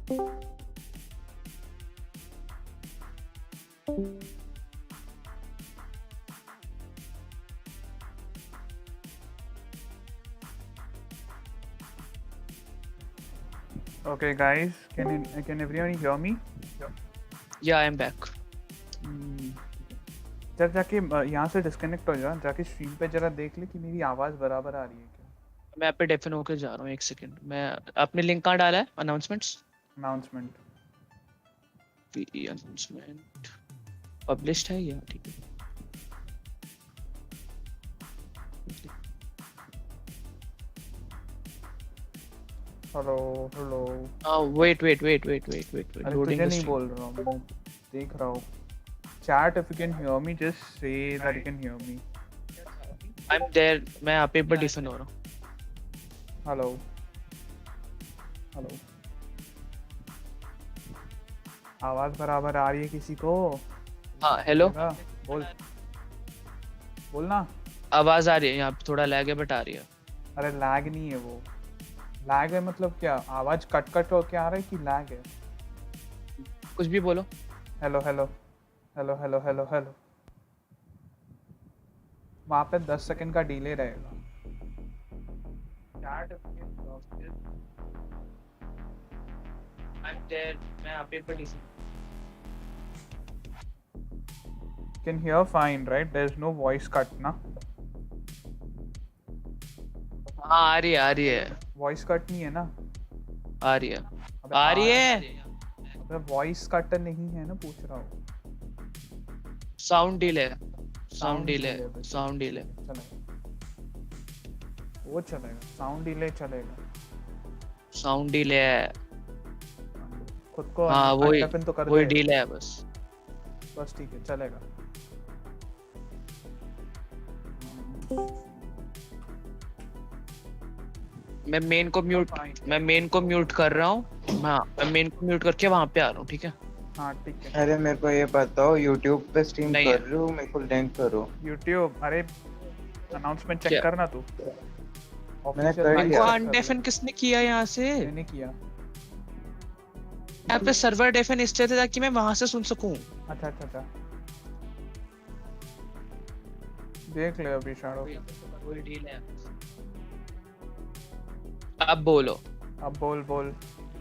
Okay, guys, can everyone hear me? Yeah, I'm back. जब जाके यहाँ से डिस्कनेक्ट हो जा, जाके स्ट्रीम पे जरा देख ले कि मेरी आवाज बराबर आ रही है क्या। मैं पे डेफिन होके जा रहा हूँ, एक सेकंड। मैं आपने लिंक कहाँ डाला है? अनाउंसमेंट्स अनाउंसमेंट अनाउंसमेंट पब्लिश्ड है या ठीक है। हेलो वेट अरे तुझे नहीं बोल रहा हूँ, मैं देख रहा हूँ chat. If you can hear me just say that you can hear me. I am there. मैं यहाँ पे डिफिन हो रहा हूँ। हेलो हेलो, आवाज बराबर आ रही है किसी को? हाँ हेलो, बोल बोलना। आवाज आ रही है। यहाँ पे थोड़ा लैग है बट आ रही है। अरे लैग नहीं है, वो लैग है मतलब क्या? आवाज कट कट होके आ रहा है कि लैग है? कुछ भी बोलो। Hello hello hello hello hello hello, वहाँ पे 10 सेकंड का डिले रहेगा। मैं यहाँ पे डिफिन। Can hear fine, right? There's no voice cut ना? हाँ आ रही है। वॉइस कट नहीं है ना? आ रही है। आ रही है। अबे वॉइस कट नहीं है ना, पूछ रहा हूँ। Sound delay. चलेगा, वो चलेगा, साउंड डिले है। खुद को हाँ अनडेफिन तो कर वही दे। डिले है बस ठीक है, चलेगा। मैं मेन को म्यूट कर रहा हूँ। हाँ मैं मेन को म्यूट करके वहाँ पे आ रहा हूँ, ठीक है? हाँ ठीक है। अरे मेरे को ये बताओ, YouTube पे स्ट्रीम नहीं कर रहे हो? मेरे को लिंक करो। YouTube, अरे अनाउंसमेंट चेक क्या? करना तू। मैंने कर लिया। अनडेफिन किसने किया यहाँ से? मैंने किया। यहाँ पे सर्वर डेफिन इसलिए था ताकि मैं वहां से सुन सकूं। अच्छा देख ले अभी शाडो। कोई डील है। अब बोलो। अब बोल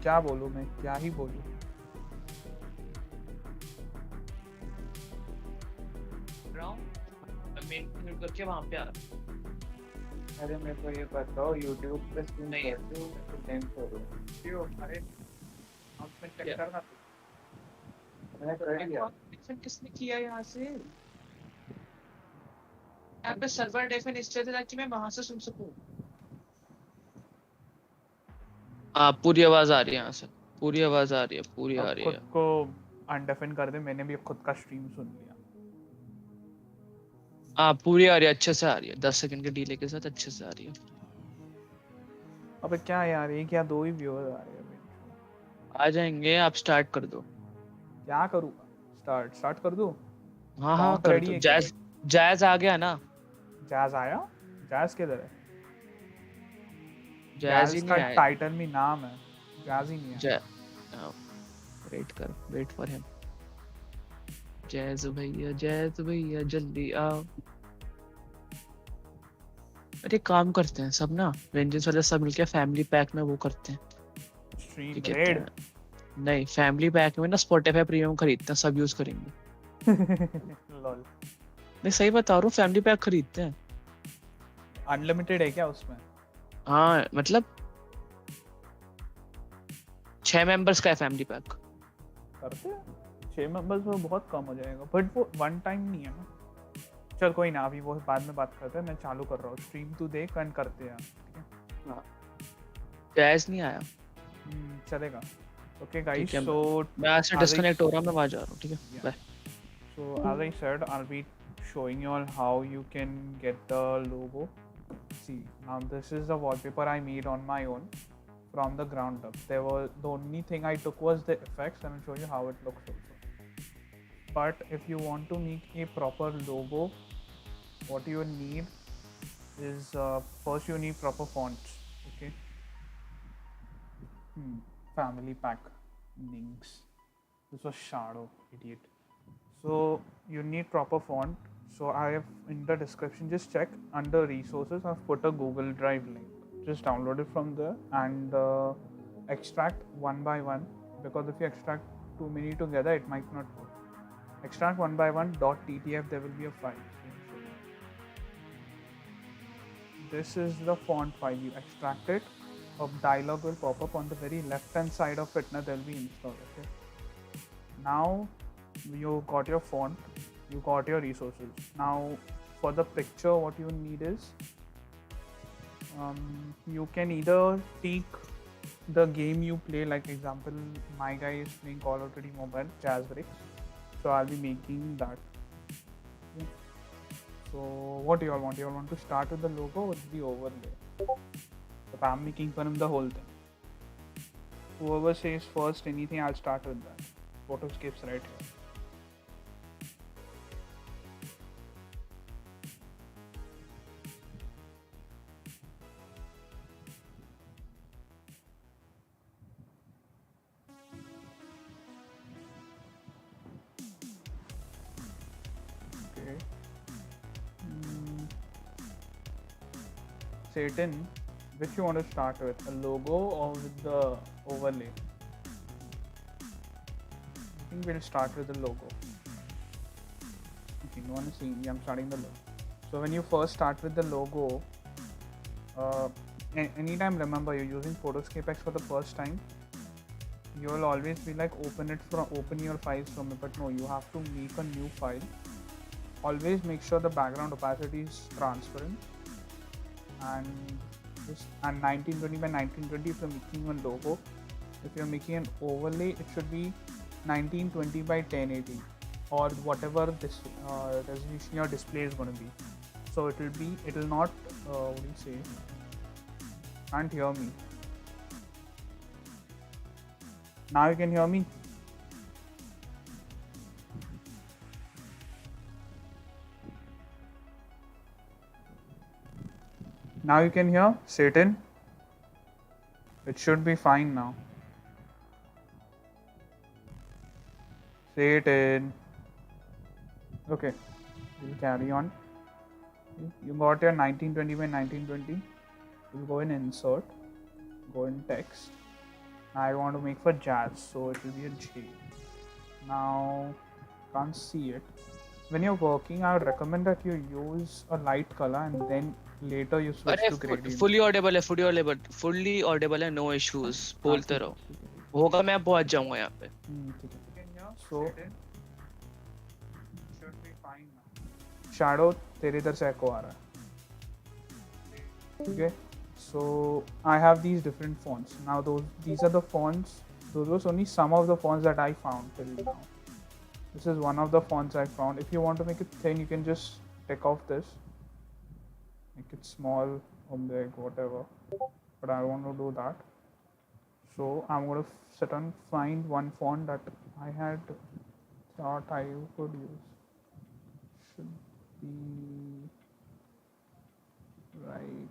क्या बोलूं मैं, क्या ही बोलूं? करके वहां पे आ रहा। अरे मेरे को ये बताओ, YouTube पे स्ट्रीम नहीं। कर रहे हो? मेरे को लिंक करो। अरे अनाउंसमेंट चेक करना तू। मैंने कर लिया। किसने किया यहाँ से? यहाँ पे सर्वर डेफिन इसलिए था ताकि मैं वहां से सुन सकूं। हाँ पूरी आवाज आ रही है यहाँ से। पूरी आवाज आ रही है, पूरी आ रही है। खुद को अनडेफिन कर दे, मैंने भी खुद का स्ट्रीम सुन लिया। हाँ पूरी आ रही है, अच्छे से आ रही है। 10 सेकंड के डिले के साथ अच्छे से आ रही है। अबे क्या यार, ये क्या 2 ही व्यूअर आ रहे हैं? आ जाएंगे, आप स्टार्ट कर दो। क्या करूँगा? स्टार्ट कर दूँ? हाँ कर रेडी दो। है क्या? जैज आ गया ना? जैज आया? जैज किधर है? जैज ही जैज नहीं का आया। टाइटल में नाम है, जैज ही नहीं है। Wait for him. जैज भैया जल्दी आओ। अरे काम करते हैं सब ना, वेंजेंस वाले सब मिलके फैमिली पैक में वो करते हैं। स्ट्रीम कहते रेड? हैं नहीं, फैमिली पैक में ना स्पॉटिफाई प्रीमियम खरीदते हैं, सब यूज करेंगे। लॉल। नहीं सही बता रहा हूँ, फैमिली पैक खरीदते हैं। अनलिमिटेड है क्या उसमें? हाँ मतलब 6 मेंबर्स का है फैमिली पैक। करते हैं 6 मेंबर्स में बहुत कम हो जाएगा, बट वो वन टाइम नहीं है ना। चल कोई ना, अभी वो बाद में बात करते हैं। मैं चालू कर रहा हूँ स्ट्रीम, तू देख एंड करते हैं, ठीक है? हाँ जैज नहीं आया। चलेगा। ओके गाइस, ठीक है, सो मैं आज से डिस्कनेक्ट हो रहा हूँ, मैं वहाँ जा रहा हूँ, ठीक है? Bye. So as I said, I'll be showing you all how you can get the logo. See, now this is the wallpaper I made on my own from the ground up. The only thing I took was the effects, and I'll show you how it looks also. But if you want to make a proper logo, what you need is first you need proper fonts. Okay. Family pack. Nings. This was shadow, idiot. So you need proper font. So I have in the description, just check under resources, I've put a Google Drive link. Just download it from there and extract one by one, because if you extract too many together it might not work. Extract one by one .ttf, there will be a file. This is the font file. You extract it, a dialog will pop up on the very left hand side of it. Now there will be install. Okay. Now you got your font, you got your resources. Now for the picture, what you need is you can either take the game you play, like example, my guy is playing Call of Duty Mobile, Jazz Breaks. So I'll be making that. Okay. So what do you all want? You all want to start with the logo or with the overlay? So I'm making for him the whole thing. Whoever says first anything, I'll start with that. Photoscape's right here. Okay. Satan, which you want to start with, a logo or with the overlay? I think we'll start with the logo. Okay, no one is seeing me. I'm starting the logo. So when you first start with the logo, anytime remember you're using PhotoscapeX for the first time, you will always be like open your files from it, but no, you have to make a new file. Always make sure the background opacity is transparent, and 1920 by 1920 if you're making a logo. If you're making an overlay, it should be 1920 by 1080 or whatever this resolution your display is going to be. So it will not what do you say, can't hear me. Now you can hear me. Now you can hear Satan. It should be fine now. Satan. Okay, we'll carry on. You got your 1920 by 1920. We'll go in insert, go in text. I want to make for jazz, so it will be a J. Now, can't see it. When you're working, I would recommend that you use a light color and then later you switch to gradient. fully audible है, no issues. बोलते रहो. होगा मैं पहुंच जाऊंगा यहाँ पे. So should be fine now. Shadow तेरे इधर से echo आ रहा है. Okay. So I have these different fonts. Now these are the fonts. Those were only some of the fonts that I found till now. This is one of the fonts I found. If you want to make it thin, you can just take off this. Make it small or big, whatever. But I don't want to do that. So I'm going to sit and find one font that I had thought I could use. Should be right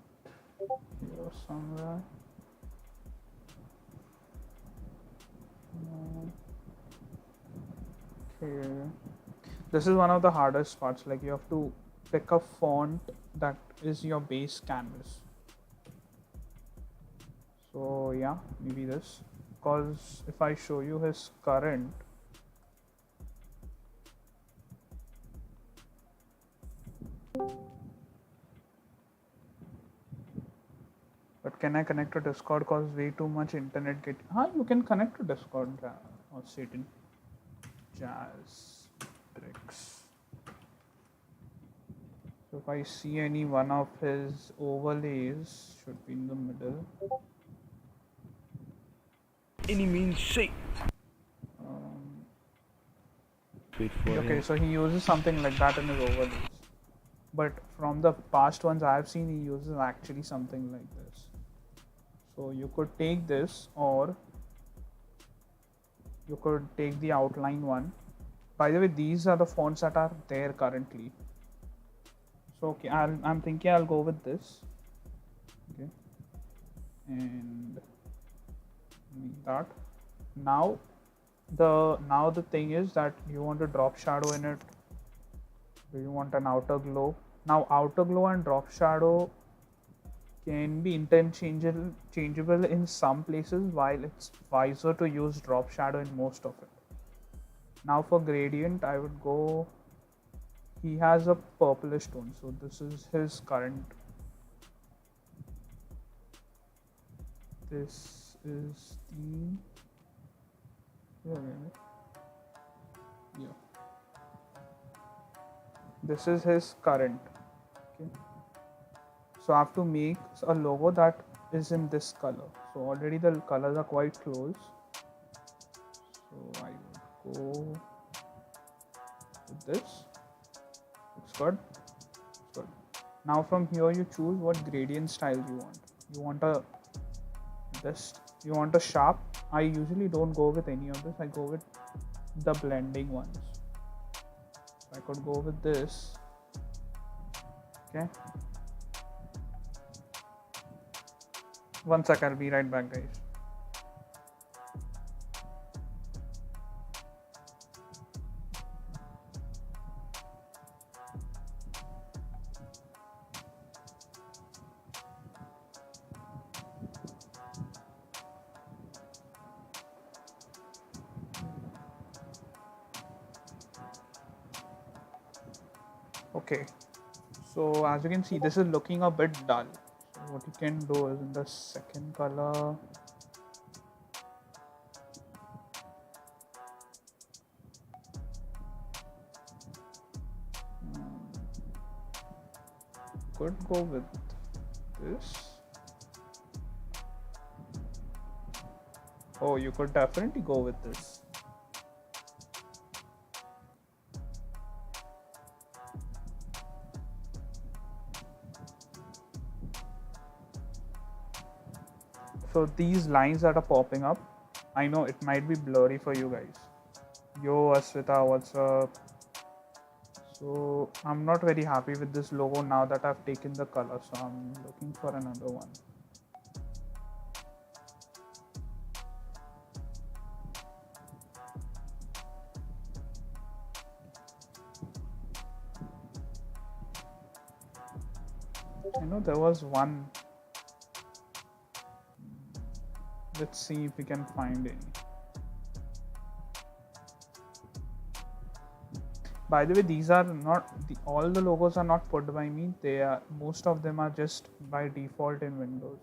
here somewhere. Okay. This is one of the hardest parts. Like you have to pick a font that is your base canvas. So yeah, maybe this. Because if I show you his current, but can I connect to Discord? Because way too much internet get. You can connect to Discord or Satan. Jazz tricks. So if I see any one of his overlays, should be in the middle. Any means shape. Okay, so he uses something like that in his overlays. But from the past ones I have seen, he uses actually something like this. So you could take this, or you could take the outline one. By the way, these are the fonts that are there currently. So okay, I'm thinking I'll go with this. Okay, and that. Now now the thing is that you want a drop shadow in it. Do you want an outer glow? Now outer glow and drop shadow can be interchangeable in some places, while it's wiser to use drop shadow in most of it. Now for gradient, I would go, he has a purplish tone, so this is his current. This is the, yeah. This is his current. Okay. So I have to make a logo that is in this color. So already the colors are quite close. So I would go with this. Looks good. Looks good. Now from here you choose what gradient style you want. You want a you want a sharp. I usually don't go with any of this. I go with the blending ones. I could go with this. Okay. One sec, I'll be right back, guys. Okay, so as you can see, this is looking a bit dull. So what you can do is in the second color, could go with this. Oh, you could definitely go with this. So these lines that are popping up, I know it might be blurry for you guys. Yo, Aswita, what's up? So I'm not very happy with this logo now that I've taken the color, so I'm looking for another one. I know there was one. Let's see if we can find any. By the way, these are not all the logos are not put by me. They are, most of them are just by default in Windows.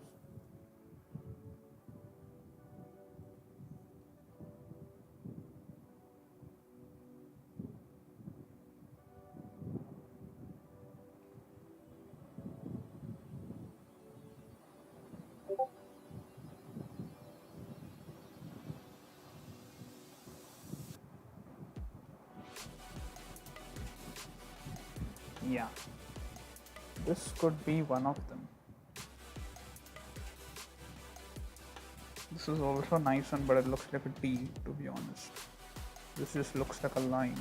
Yeah, this could be one of them. This is also a nice one, but it looks like a T, to be honest. This just looks like a line.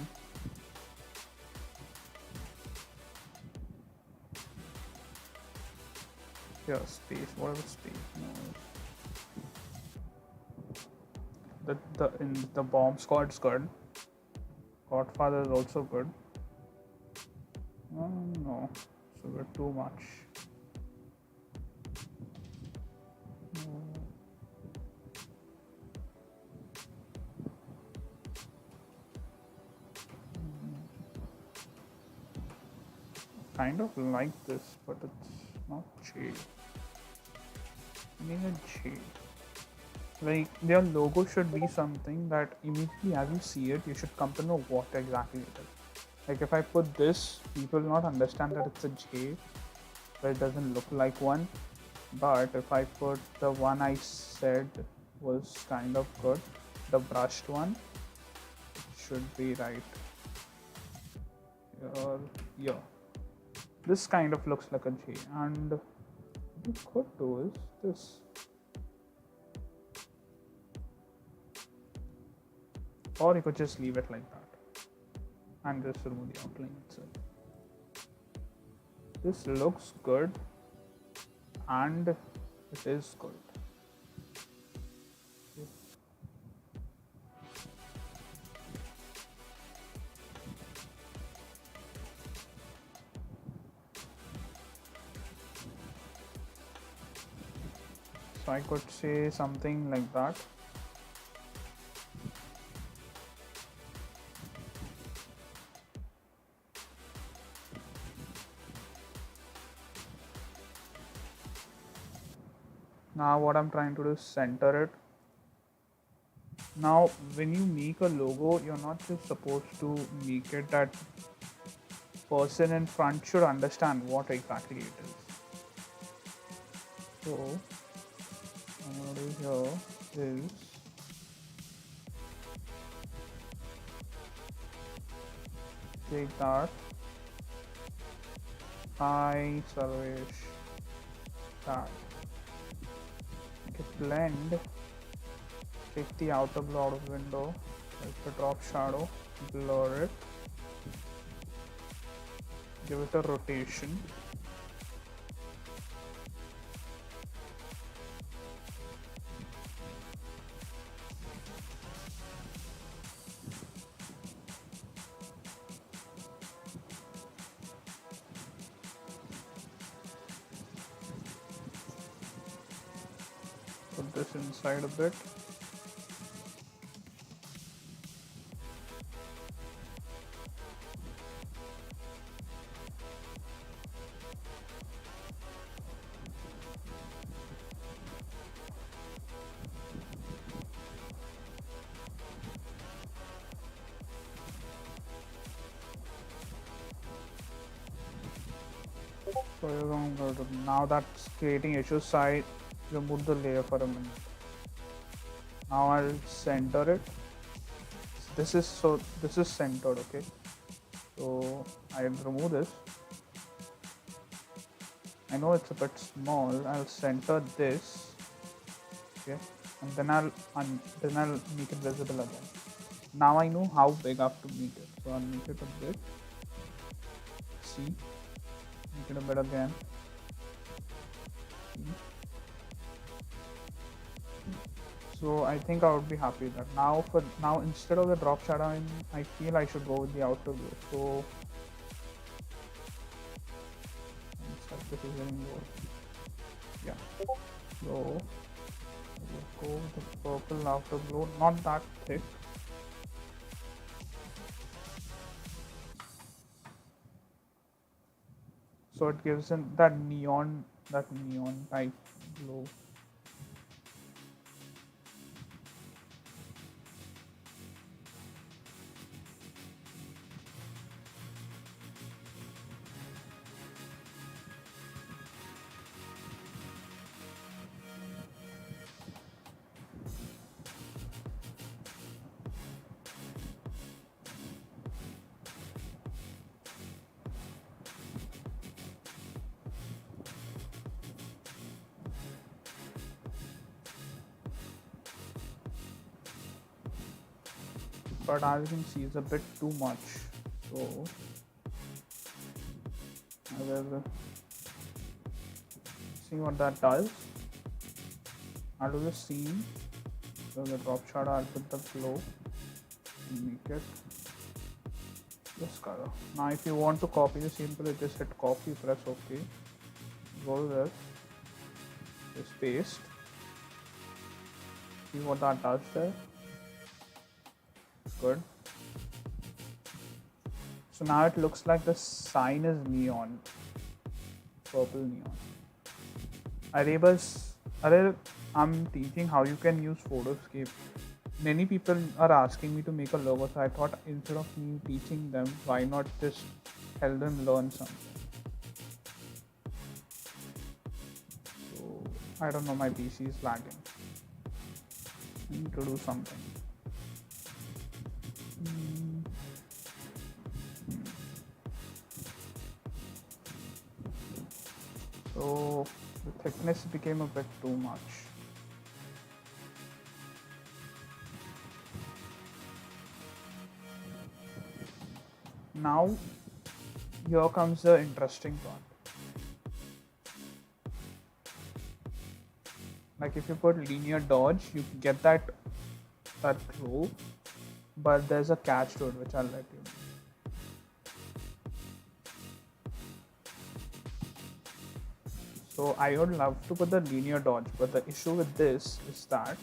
Here, space. What is space? No. The bomb squad's good. Godfather is also good. No, so we're too much. Kind of like this, but it's not shade. I need a shade. Like their logo should be something that immediately as you see it, you should come to know what exactly it is. Like if I put this, people will not understand that it's a J, but it doesn't look like one. But if I put the one I said was kind of good, the brushed one, it should be right. Yeah. This kind of looks like a J, and what you could do is this. Or you could just leave it like that and just remove the outline itself. This looks good and it is good. So I could say something like that. Now what I'm trying to do is center it. Now when you make a logo, you're not just supposed to make it that person in front should understand what exactly it is. So what I'm gonna do here is take that. Hi Sarvesh. That. Okay, blend. Take the outer blur out of window. Like the drop shadow. Blur it. Give it a rotation. Put this inside a bit. So you're going to now that's creating issues, so I remove the layer for a minute. Now I'll center it. This is centered, okay? So I'll remove this. I know it's a bit small. I'll center this, okay, and then I'll make it visible again. Now I know how big I have to make it, so I'll make it a bit. See, make it a bit again. See? So I think I would be happy with that. Now instead of the drop shadow, I feel I should go with the outer blue. So this is getting low. Yeah. So we'll go with the purple outer blue, not that thick. So it gives in that neon type glow. But as you can see, it's a bit too much. So I will see what that does. I'll do the scene. So the drop shadow, I'll put the glow and make it this color. Now if you want to copy the simple, just hit copy, press OK. Go to this. Just paste. See what that does there. Good. So now it looks like the sign is neon, purple neon. I'm teaching how you can use Photoscape. Many people are asking me to make a logo, so I thought instead of me teaching them, why not just help them learn something. So I don't know, my PC is lagging. I need to do something. So the thickness became a bit too much. Now here comes the interesting part. Like if you put linear dodge, you get that row, but there's a catch to it which I'll let you know. So I would love to put the linear dodge, but the issue with this is that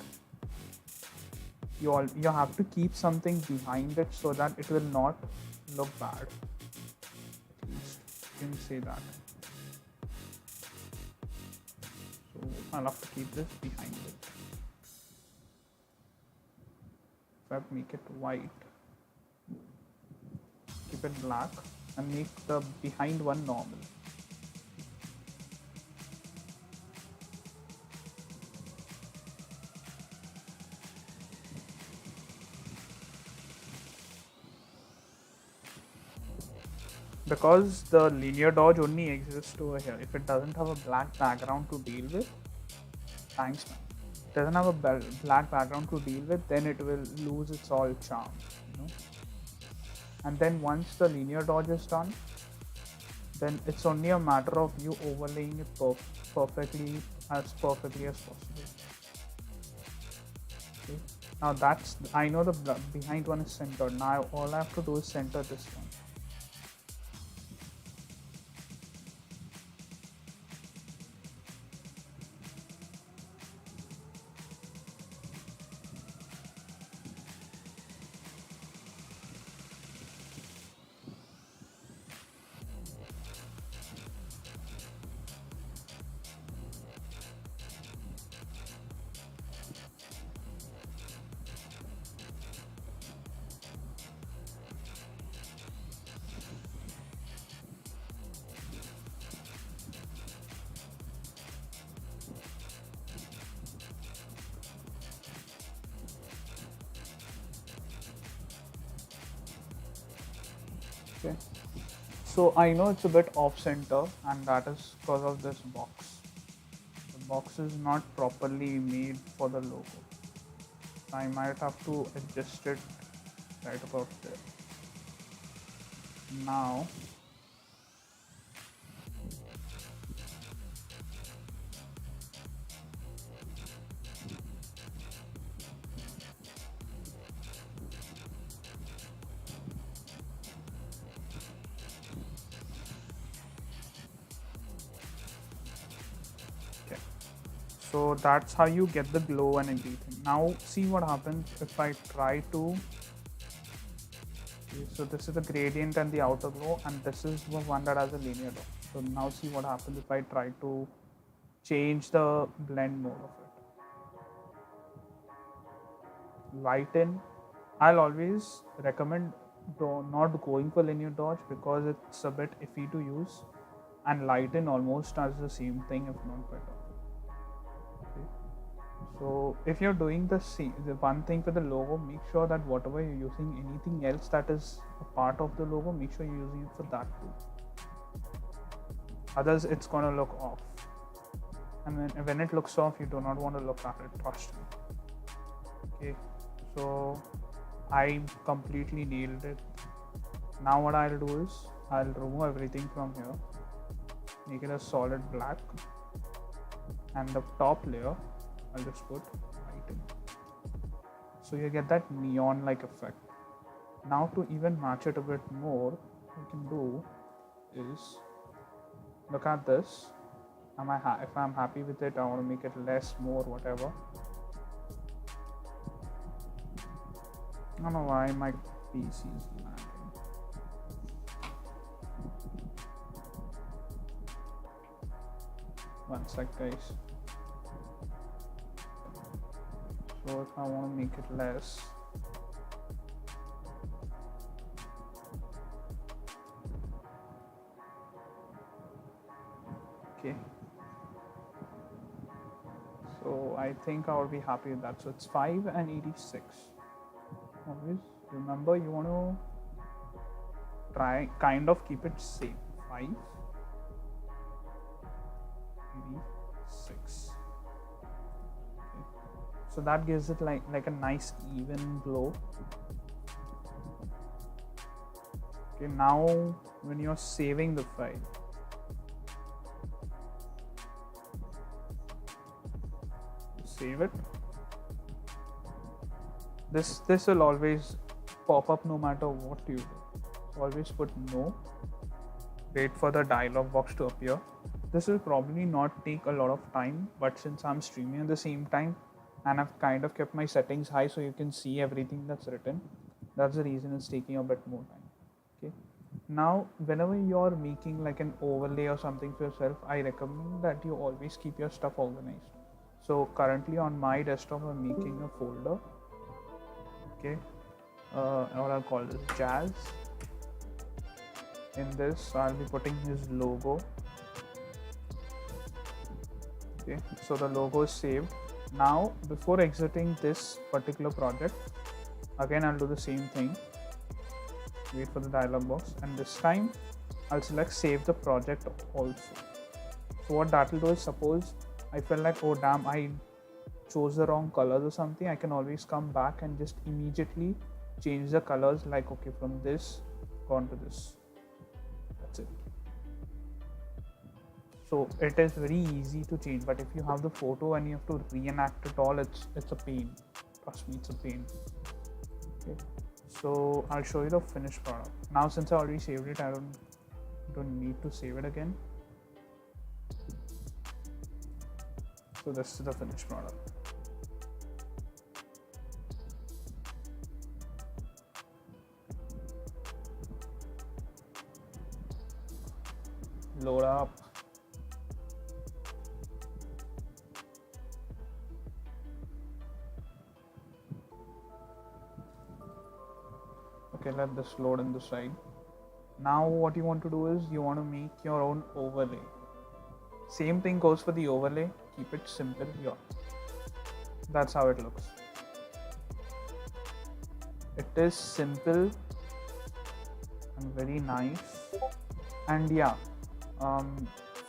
you have to keep something behind it so that it will not look bad. At least you can say that. So I'll have to keep this behind it. If I make it white, keep it black, and make the behind one normal. Because the linear dodge only exists over here. If it doesn't have a black background to deal with, thanks man. It doesn't have a black background to deal with, then it will lose its all charm, you know. And then once the linear dodge is done, then it's only a matter of you overlaying it perfectly as possible. Okay. Now I know the behind one is centered. Now all I have to do is center this one. Okay, so I know it's a bit off center, and that is because of this box. The box is not properly made for the logo. I might have to adjust it right about there. Now so that's how you get the glow and everything. Now see what happens if I try to, okay, so this is the gradient and the outer glow, and this is the one that has a linear dot. So now see what happens if I try to change the blend mode of it. Lighten. I'll always recommend not going for linear dodge because it's a bit iffy to use, and lighten almost does the same thing, if not better. So if you're doing the one thing for the logo, make sure that whatever you're using, anything else that is a part of the logo, make sure you're using it for that too. Others, it's gonna look off. And when it looks off, you do not want to look at it, trust me. Okay, so I completely nailed it. Now what I'll do is, I'll remove everything from here, make it a solid black, and the top layer I'll just put white in. So you get that neon like effect. Now to even match it a bit more, what you can do is look at this. If I'm happy with it, I want to make it less, more, whatever. I don't know why my PC is lagging. One sec, guys. So if I want to make it less, okay, so I think I will be happy with that. So it's 5 and 86. Always remember, you want to try kind of keep it same. 5, 86. So that gives it like a nice even glow. Okay, now when you're saving the file, save it. This will always pop up no matter what you do. Always put no. Wait for the dialog box to appear. This will probably not take a lot of time, but since I'm streaming at the same time and I've kind of kept my settings high so you can see everything that's written, that's the reason it's taking a bit more time. Okay. Now, whenever you're making like an overlay or something for yourself, I recommend that you always keep your stuff organized. So currently on my desktop, I'm making a folder. Okay. Or I'll call this Jazz. In this, I'll be putting his logo. Okay, so the logo is saved. Now, before exiting this particular project, again I'll do the same thing. Wait for the dialog box, and this time I'll select save the project also. So what that will do is, suppose I feel like, oh damn, I chose the wrong colors or something, I can always come back and just immediately change the colors, like okay, from this gone to this. That's it. So it is very easy to change, but if you have the photo and you have to reenact it all, it's a pain. Trust me, it's a pain. Okay, so I'll show you the finished product. Now since I already saved it, I don't need to save it again. So this is the finished product. Load up. Okay, let this load in the side. Now what you want to do is you want to make your own overlay. Same thing goes for the overlay. Keep it simple. Yeah, that's how it looks. It is simple and very nice. And yeah,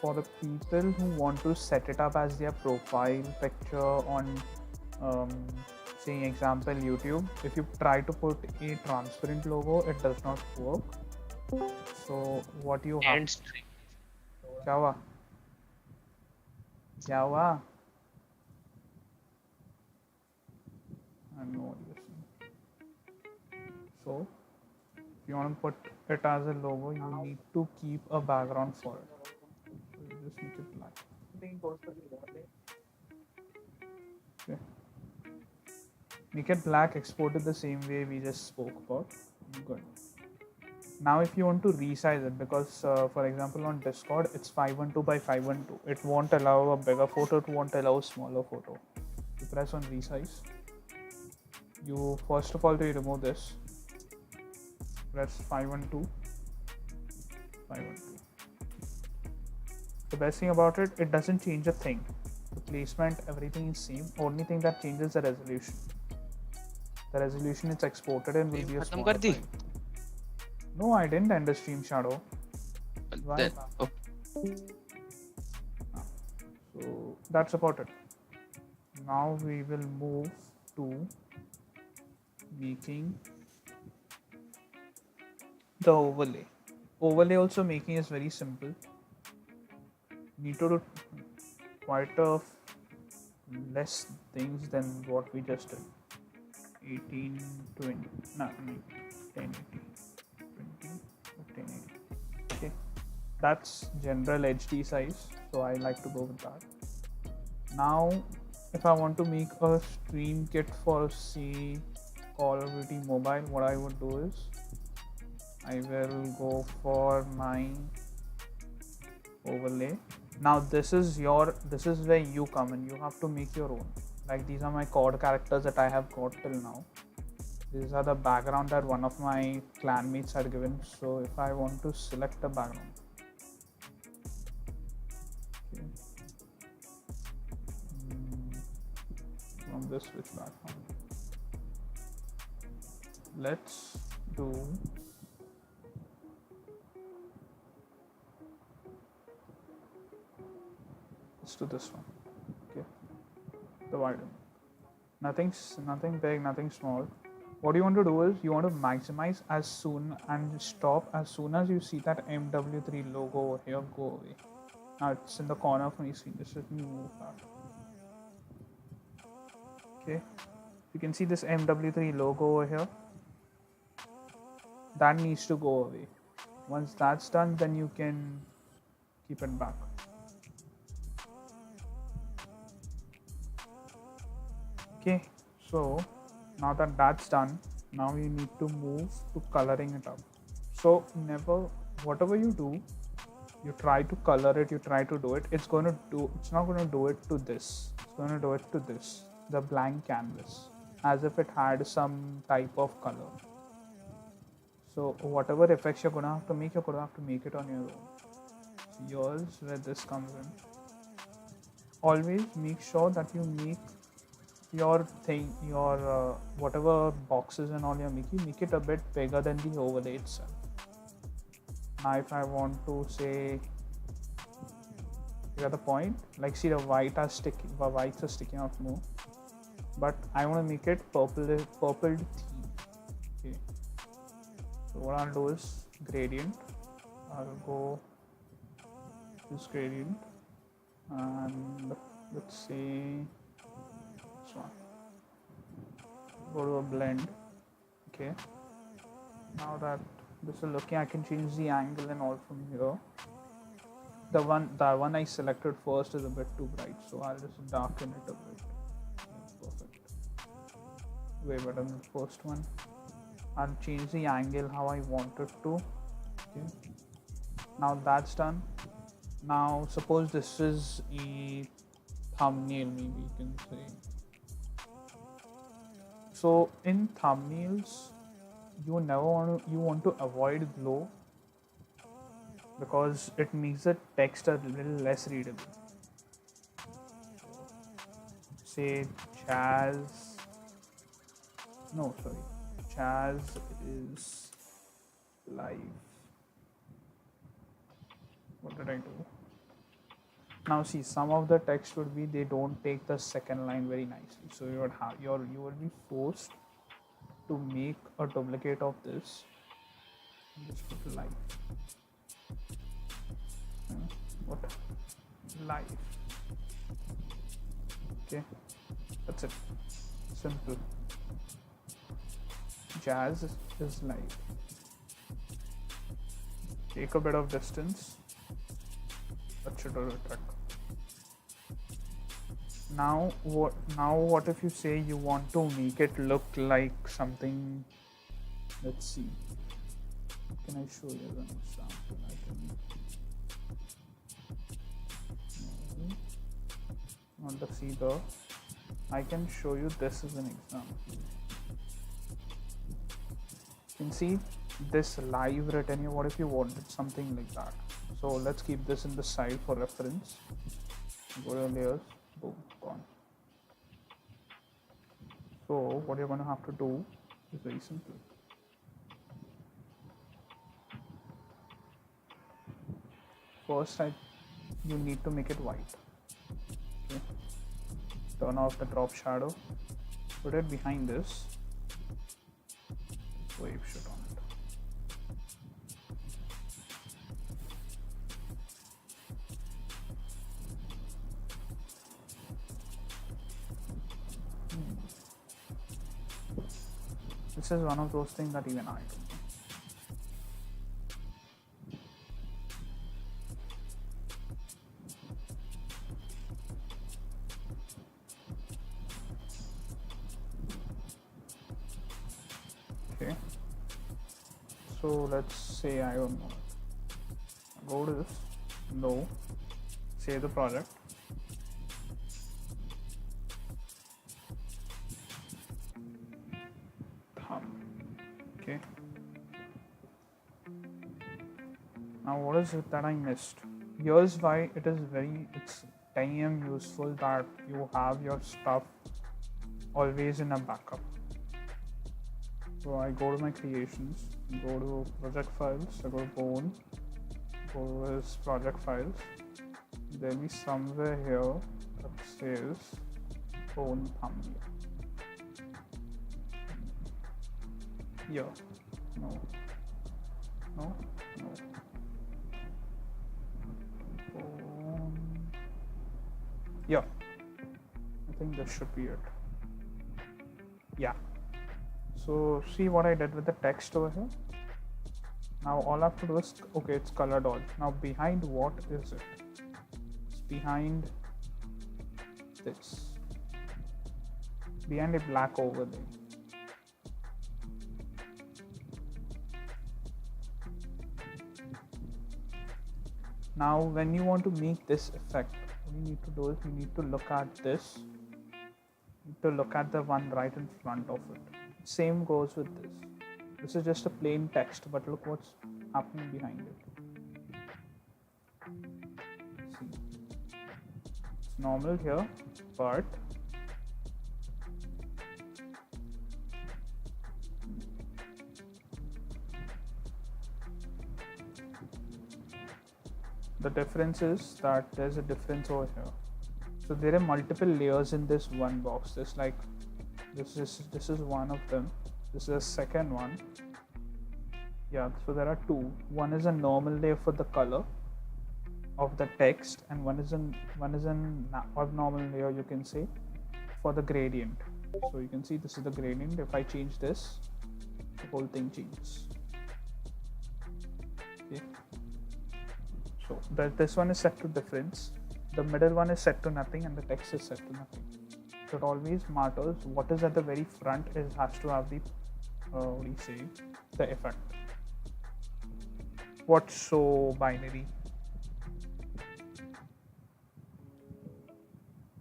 for the people who want to set it up as their profile picture on say example YouTube, if you try to put a transparent logo, it does not work. So what you have, क्या हुआ? क्या हुआ? I know this. So if you want to put it as a logo, you need to keep a background for it. So you just make it black. Okay. Make it black, export it the same way we just spoke about. Good. Now if you want to resize it, because for example on Discord it's 512 by 512, it won't allow a bigger photo, it won't allow a smaller photo. You press on resize. You first of all, to remove this, press 512, 512. The best thing about it, it doesn't change a thing. The placement, everything is same. Only thing that changes the resolution. The resolution it's exported in will be a smaller file. No, I didn't end the stream, Shadow. Why? So that's about it. Now we will move to making the overlay. Overlay also making is very simple. Need to do quite a less things than what we just did. 18, 20, no, 1080, 20, 1080. Okay, that's general HD size, so I like to go with that. Now, if I want to make a stream kit for say Call of Duty Mobile, what I would do is I will go for my overlay. Now this is where you come in. You have to make your own. Like these are my COD characters that I have got till now. These are the background that one of my clanmates had given. So if I want to select the background, okay. From this switch background, let's do this one. Okay, the wide one. Nothing big, nothing small. What you want to do is you want to maximize as soon and stop as soon as you see that MW3 logo over here. Go away. Now it's in the corner of my screen. Just let me move that. Okay, you can see this MW3 logo over here. That needs to go away. Once that's done, then you can keep it back. Okay, so now that that's done, now you need to move to coloring it up. So never, whatever you do, you try to color it, you try to do it, it's not going to do it to this, it's going to do it to this, the blank canvas, as if it had some type of color. So whatever effects you're going to have to make, you're going to have to make it on your own. So here's where this comes in. Always make sure that you make your thing, your whatever boxes and all you're making, make it a bit bigger than the overlay itself. Now if I want to say, you got the point, like see the whites are sticking out more, but I want to make it purple theme. Okay, so what I'll do is gradient, I'll go this gradient and let's say this one, go to a blend. Okay, now that this is looking, I can change the angle and all from here. The one I selected first is a bit too bright, so I'll just darken it a bit. Perfect, way better than the first one. I'll change the angle how I want it to. Okay, now that's done. Now suppose this is a thumbnail, maybe you can say. So in thumbnails, you want to avoid glow, because it makes the text a little less readable. Say Chaz is live. What did I do? Now see, some of the text would be, they don't take the second line very nicely, so you will be forced to make a duplicate of this. Just put live. What? Live. Okay, that's it. Simple. Jazz is live. Take a bit of distance. That should do it. Now what if you say you want to make it look like something? Let's see. Can I show you an example? Not the see the. I can show you this as an example. You can see this live written here. What if you wanted something like that? So let's keep this in the side for reference. Go to layers, boom, gone. So what you're going to have to do is very simple. First, you need to make it white. Okay. Turn off the drop shadow. Put it behind this. Wave shit on it. This is one of those things that even I don't know. Okay, so let's say I don't know. Go to this, no, save the project. Okay. Now what is it that I missed? Here's why it's damn useful that you have your stuff always in a backup. So I go to my creations, go to project files, I go to bone, go to this project files. There'll be somewhere here that says bone thumbnail. Yeah, no. Yeah, I think this should be it. Yeah. So see what I did with the text over here. Now all I have to do is, okay, it's colored all. Now behind what is it? It's behind this. behind a black overlay. Now when you want to make this effect, what you need to do is you need to look at this. You need to look at the one right in front of it. Same goes with this. This is just a plain text, but look what's happening behind it. See, it's normal here, but the difference is that there's a difference over here. So there are multiple layers in this one box. This is one of them. This is the second one. Yeah, so there are two. One is a normal layer for the color of the text, and one is an abnormal layer, you can say, for the gradient. So you can see this is the gradient. If I change this, the whole thing changes. Okay. So this one is set to difference, the middle one is set to nothing, and the text is set to nothing. So it always matters what is at the very front has to have the the effect. What's so binary?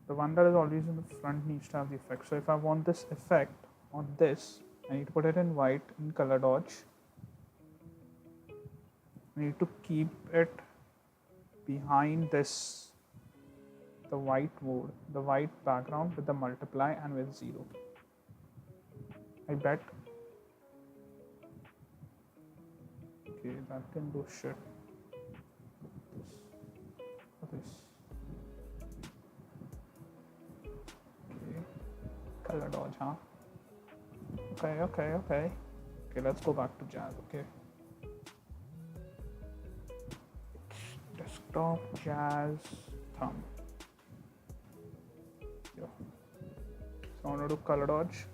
The one that is always in the front needs to have the effect. So if I want this effect on this, I need to put it in white in color dodge. I need to keep it behind this, the white background with the multiply and with 0. I bet. Okay, that can do shit. This. Okay, color dodge, huh? Okay, let's go back to jazz, okay? Desktop jazz thumb. Yeah. So I'm gonna do color dodge.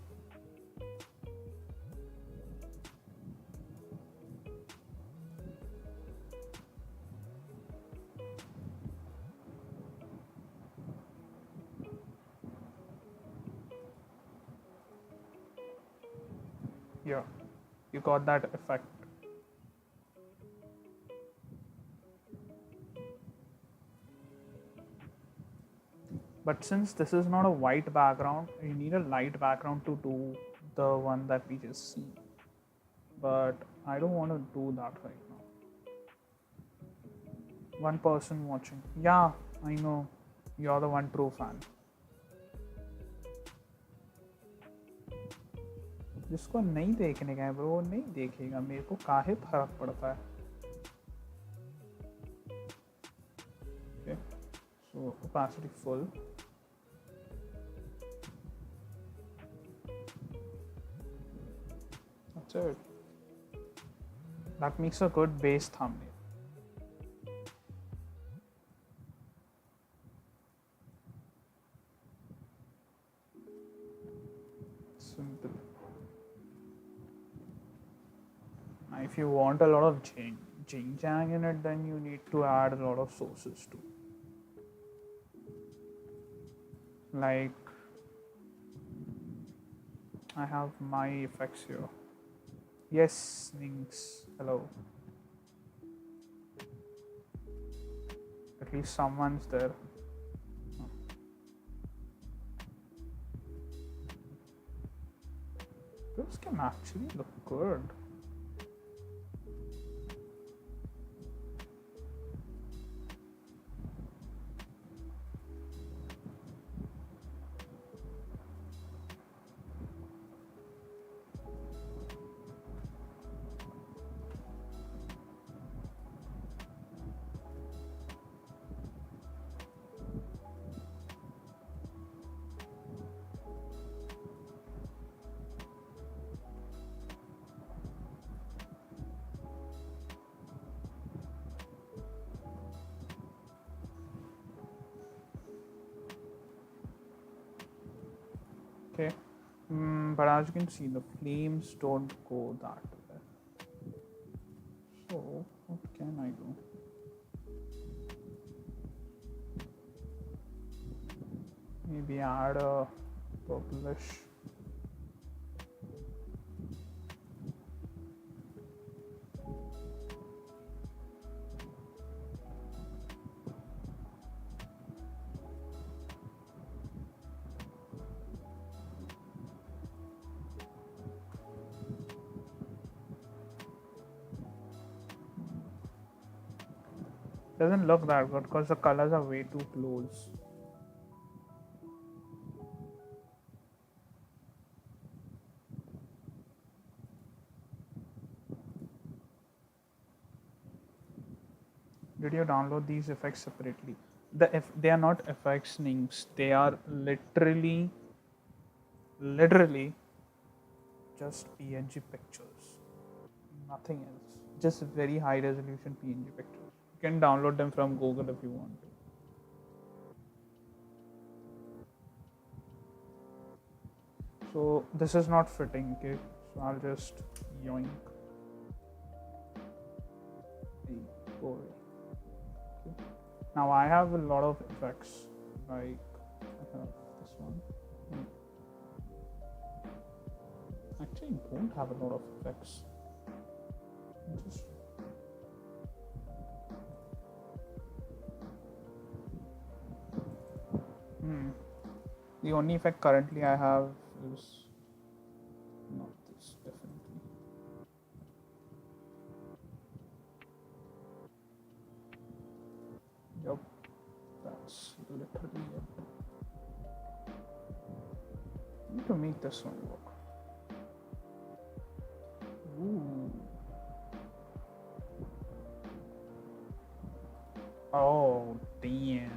Yeah, you got that effect. But since this is not a white background, you need a light background to do the one that we just see. But I don't want to do that right now. One person watching. Yeah, I know. You're the one true fan. जिसको नहीं देखने का है bro वो नहीं देखेगा, मेरे को काहे फर्क पड़ता है. Okay, so opacity full. That's it. That makes a good base thumbnail. Simple. If you want a lot of jing-jang in it, then you need to add a lot of sources too. Like, I have my effects here. Yes, Ninx, hello. At least someone's there. This can actually look good. Okay, but as you can see, the flames don't go that way. So what can I do? Maybe add a purplish Doesn't look that good because the colors are way too close. Did you download these effects separately? They are not effects names. They are literally just PNG pictures. Nothing else. Just very high resolution PNG pictures. You can download them from Google if you want to. So this is not fitting, okay? So I'll just yoink. Hey, go away. Okay. Now I have a lot of effects, like I have this one. Actually, I don't have a lot of effects. Just the only effect currently I have is not this, definitely. Yup, that's literally it. I need to make this one work. Ooh. Oh, damn.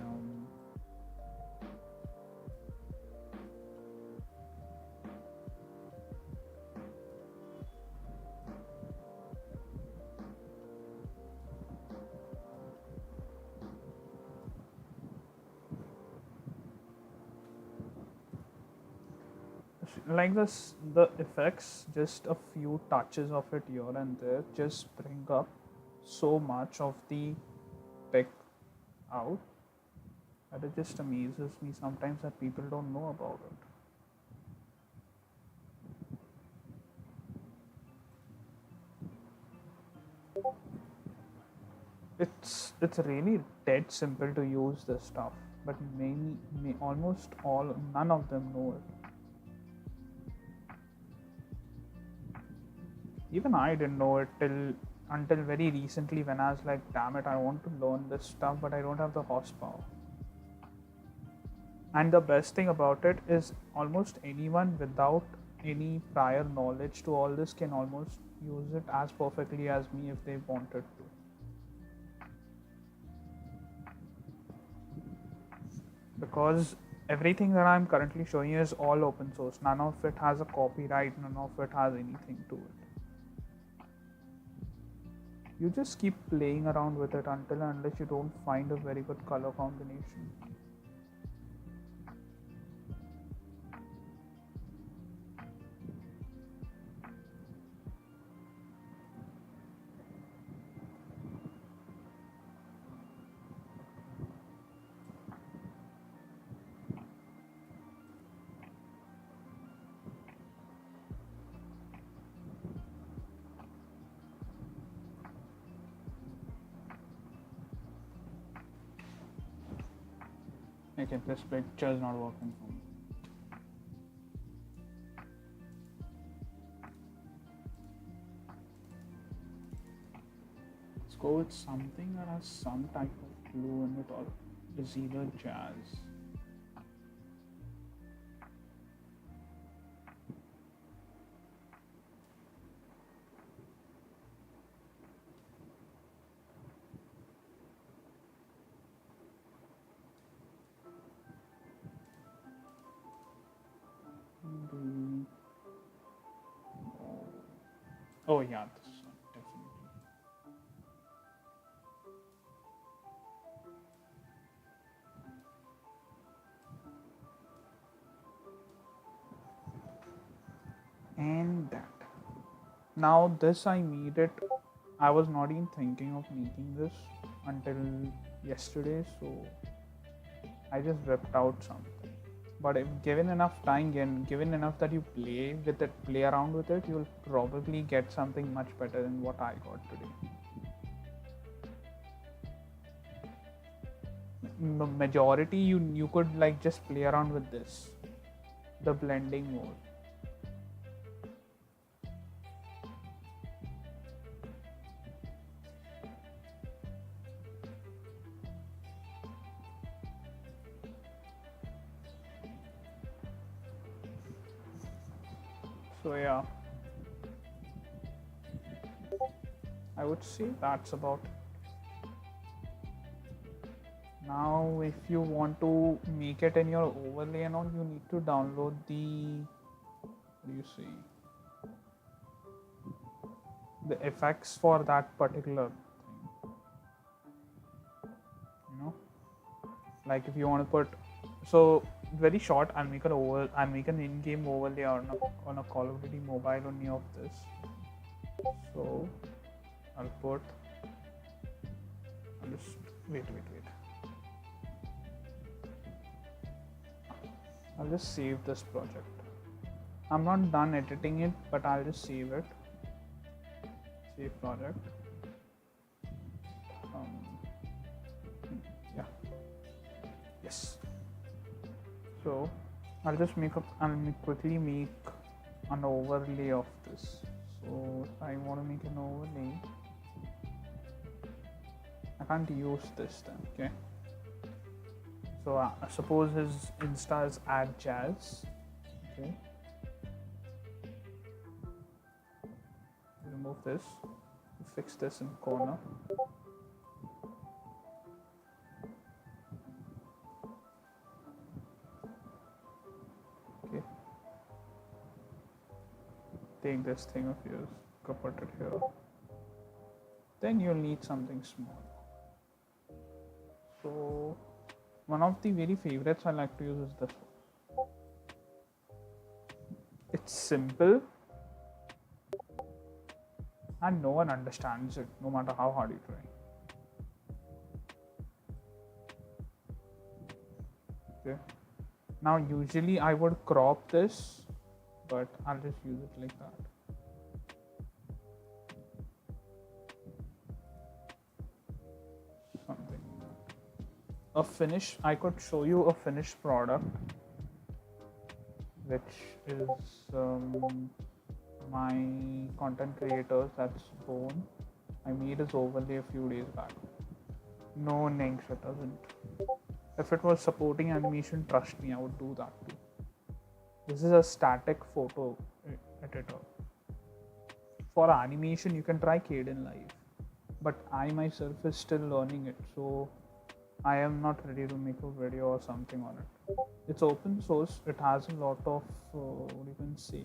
Like this, the effects, just a few touches of it here and there, just bring up so much of the pic out that it just amazes me sometimes that people don't know about it. It's really dead simple to use this stuff, but almost all, none of them know it. Even I didn't know it until very recently when I was like, damn it, I want to learn this stuff, but I don't have the horsepower. And the best thing about it is almost anyone without any prior knowledge to all this can almost use it as perfectly as me if they wanted to. Because everything that I'm currently showing you is all open source. None of it has a copyright, none of it has anything to it. You just keep playing around with it until and unless you don't find a very good color combination. Okay, this picture is not working for me. Let's go with something that has some type of blue in it or is either jazz. Oh yeah, this one, definitely. And that. Now this I made it. I was not even thinking of making this until yesterday, so I just ripped out something. But if given enough time and given enough that you play with it, play around with it, you'll probably get something much better than what I got today. The majority you could like just play around with this, the blending mode. So yeah, I would say that's about it. Now if you want to make it in your overlay and all, you need to download the, what do you say, the effects for that particular thing, you know. Like if you want to put, so very short, I'll make an in-game overlay on a Call of Duty mobile on any of this. So I'll just wait. I'll just save this project. I'm not done editing it, but I'll just save it. Save project. Yeah. Yes. So I'll quickly make an overlay of this. So if I want to make an overlay, I can't use this then. Okay. So suppose his Insta is @jazz. Okay. Remove this. Fix this in corner. Okay. Take this thing of yours, put it here. Then you'll need something small. So one of the very favorites I like to use is this one. It's simple and no one understands it, no matter how hard you try. Okay. Now usually I would crop this, but I'll just use it like that. Something like that. I could show you a finished product, which is my content creators, that's Bone. I made his overlay a few days back. No, Ninx, it doesn't. If it was supporting animation, trust me, I would do that too. This is a static photo editor. For animation, you can try codm Live, but I myself is still learning it, so I am not ready to make a video or something on it. It's open source. It has a lot of what you can say.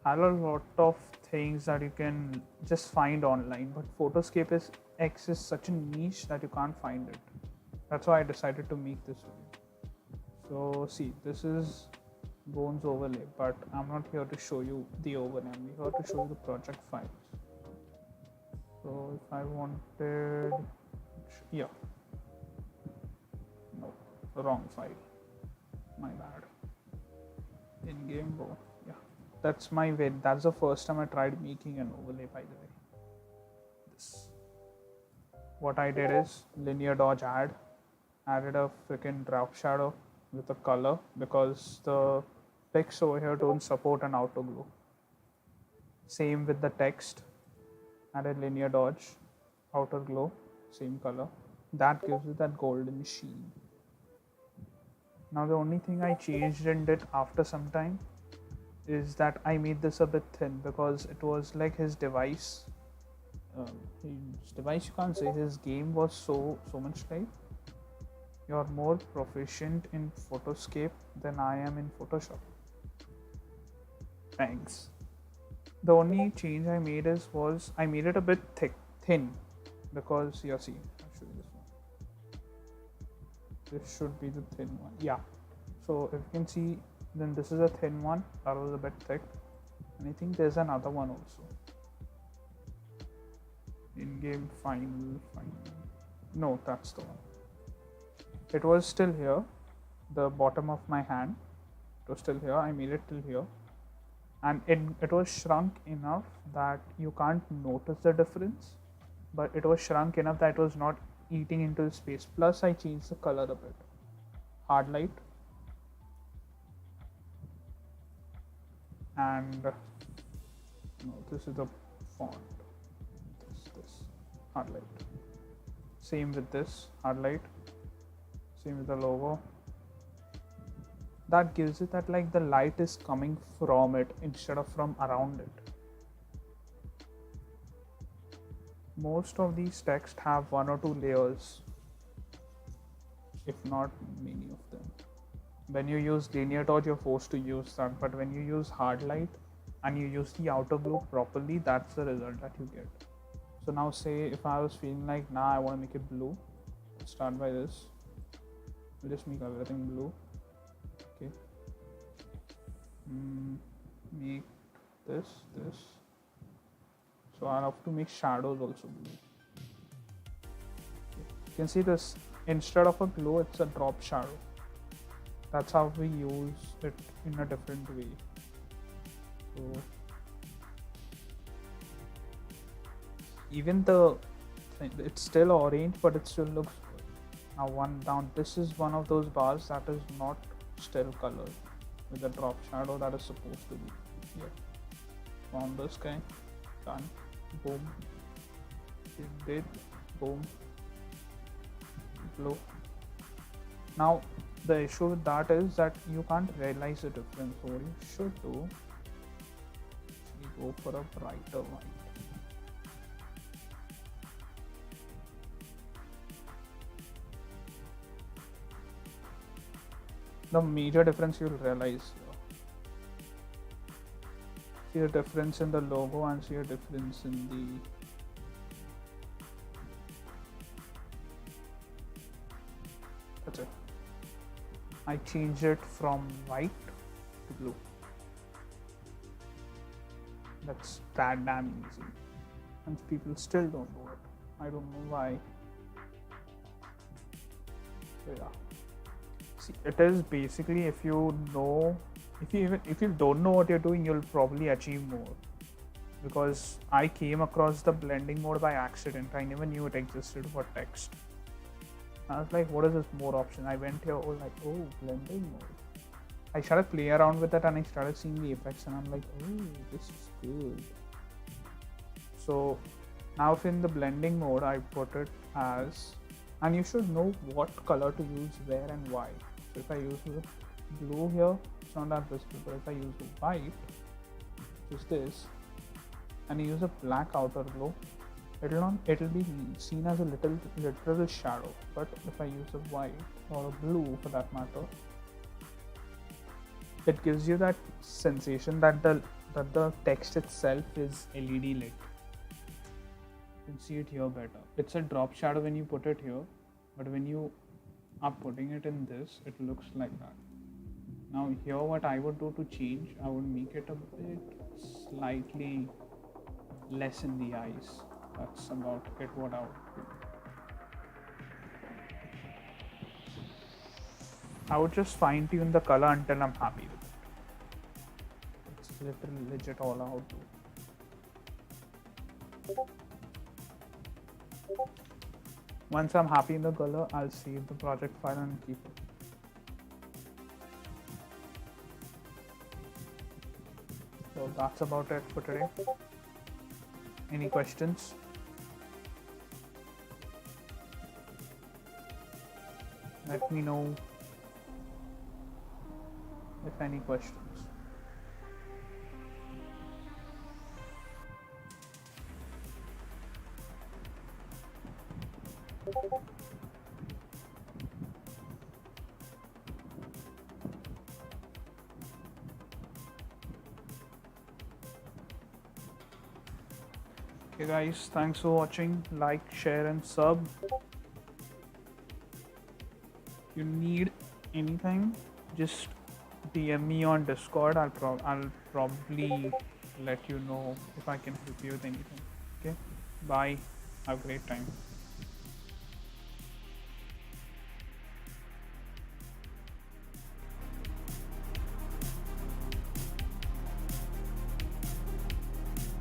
Has a lot of things that you can just find online, but PhotoscapeX is such a niche that you can't find it. That's why I decided to make this video. So see, this is Bone's overlay, but I'm not here to show you the overlay. I'm here to show you the project files. So if I wanted, yeah, no, the wrong file. My bad. In-game Bone. Yeah, that's the first time I tried making an overlay, by the way. This. What I did is linear dodge added a freaking drop shadow with a color because the pics over here don't support an auto glow. Same with the text, added linear dodge, outer glow, same color. That gives it that golden sheen. Now the only thing I changed in it after some time is that I made this a bit thin because it was like his device. His device, you can't say, his game was so much tight. You're more proficient in Photoscape than I am in Photoshop. Thanks. The only change I made was I made it a bit thin because you see, I'll show you this one. This should be the thin one. Yeah. So if you can see, then this is a thin one. That was a bit thick. And I think there's another one also. In-game final. No, that's the one. It was still here. The bottom of my hand. It was still here. I made it till here. And it was shrunk enough that you can't notice the difference. But it was shrunk enough that it was not eating into the space. Plus I changed the color a bit. Hard light. And no, this is the font. This hard light. Same with this hard light. Same with the logo. that gives it that like the light is coming from it instead of from around it. Most of these texts have one or two layers, if not many of them. When you use linear torch, you're forced to use that, but when you use hard light and you use the outer glow properly, that's the result that you get. So now say if I was feeling like I want to make it blue, start by this. I'll just make everything blue. Okay. Make this. So I'll have to make shadows also blue. Okay. You can see this, instead of a glow, it's a drop shadow. That's how we use it in a different way. So even it's still orange, but it still looks good. Now one down, this is one of those bars that is not still colored with a drop shadow that is supposed to be here. On this guy, done, boom, it did, boom, blue. Now the issue with that is that you can't realize the difference. So what you should do, you go for a brighter white. The major difference you'll realize here. See a difference in the logo and see a difference in the that's it. I changed it from white to blue. That's that damn easy. And people still don't do it. I don't know why. So yeah. See, it is basically if you don't know what you're doing, you'll probably achieve more. Because I came across the blending mode by accident. I never knew it existed for text. I was like, what is this more option? I went here, blending mode. I started playing around with it and I started seeing the effects and I'm like, oh, this is good. So now if in the blending mode, I put it as, and you should know what color to use where and why. So if I use the blue here, it's not that visible, but if I use the white, which is this, and you use a black outer glow, it'll be seen as a literal shadow. But if I use a white or a blue for that matter, it gives you that sensation that the text itself is LED lit. You can see it here better. It's a drop shadow when you put it here, but when you are putting it in this, it looks like that. Now here what I would do to change, I would make it a bit slightly less in the eyes. That's about it what I would do. I would just fine tune the color until I'm happy with it. It's literally legit all out. Once I'm happy in the color, I'll save the project file and keep it. So that's about it for today. Any questions? Let me know if any questions. Okay guys, thanks for watching. Like, share and sub. If you need anything, just DM me on Discord. I'll probably let you know if I can help you with anything. Okay, bye, have a great time.